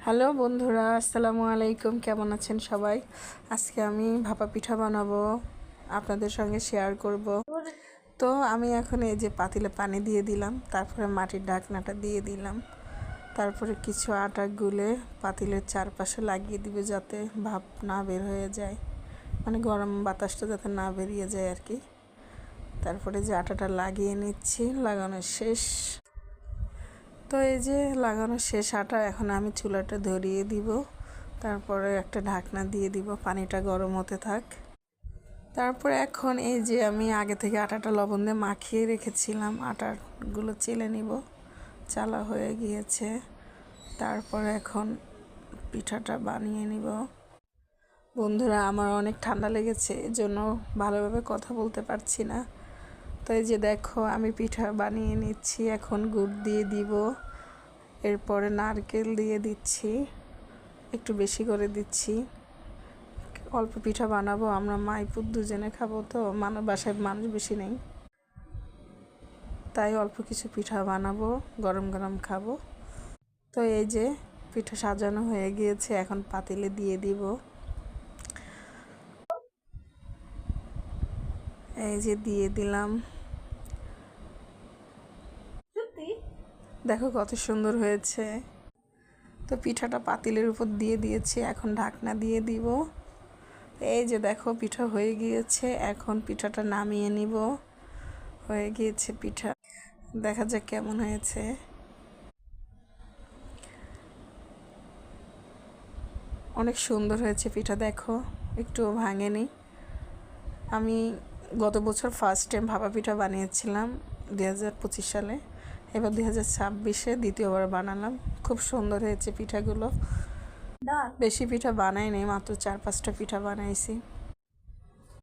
Hello বন্ধুরা, আসসালামু আলাইকুম। কেমন আছেন সবাই? আজকে আমি ভাপা পিঠা বানাবো, আপনাদের সঙ্গে শেয়ার করব। তো আমি এখন এই যে পাতিলে পানি দিয়ে দিলাম, তারপরে মাটির ঢাকনাটা দিয়ে দিলাম, তারপরে কিছু আটা গুলে পাতিলের চারপাশে লাগিয়ে দিবে যাতে ভাপ না বের হয়ে যায়, মানে গরম বাতাসটা যাতে না বেরিয়ে যায় আর কি। তারপরে যে আটাটা লাগিয়ে নিচ্ছি, লাগানো শেষ। তো এই যে লাগানো শেষ আটা, এখন আমি চুলাটা ধরিয়ে দিব, তারপরে একটা ঢাকনা দিয়ে দিব, পানিটা গরম হতে থাক। তারপরে এখন এই যে আমি আগে থেকে আটাটা লবণ দিয়ে মাখিয়ে রেখেছিলাম, আটাগুলো চেলে নিব। চালা হয়ে গিয়েছে, তারপরে এখন পিঠাটা বানিয়ে নিব। বন্ধুরা, আমার অনেক ঠান্ডা লেগেছে, এজন্য ভালোভাবে কথা বলতে পারছি না। তো এই যে দেখো, আমি পিঠা বানিয়ে নিচ্ছি, এখন গুড় দিয়ে দিব, এরপরে নারকেল দিয়ে দিচ্ছি, একটু বেশি করে দিচ্ছি। অল্প পিঠা বানাবো, আমরা মাইপুর দুজনে খাবো, তো বাসায় মানুষ বেশি নেই, তাই অল্প কিছু পিঠা বানাবো, গরম গরম খাবো। তো এই যে পিঠা সাজানো হয়ে গিয়েছে, এখন পাতিলে দিয়ে দিব। এই যে দিয়ে দিলাম, দেখো কত সুন্দর হয়েছে। তো পিঠাটা পাতিলের উপর দিয়ে দিয়েছি, এখন ঢাকনা দিয়ে দিব। এই যে দেখো, পিঠা হয়ে গিয়েছে, এখন পিঠাটা নামিয়ে নিব। হয়ে গিয়েছে পিঠা, দেখা যাক কেমন হয়েছে। অনেক সুন্দর হয়েছে পিঠা, দেখো একটুও ভাঙেনি। আমি গত বছর ফার্স্ট টাইম ভাপা পিঠা বানিয়েছিলাম 2025 সালে, এবার 2026-এ দ্বিতীয়বার বানালাম। খুব সুন্দর হয়েছে পিঠাগুলো। বেশি পিঠা বানাইনি, মাত্র 4-5টা পিঠা বানাইছি।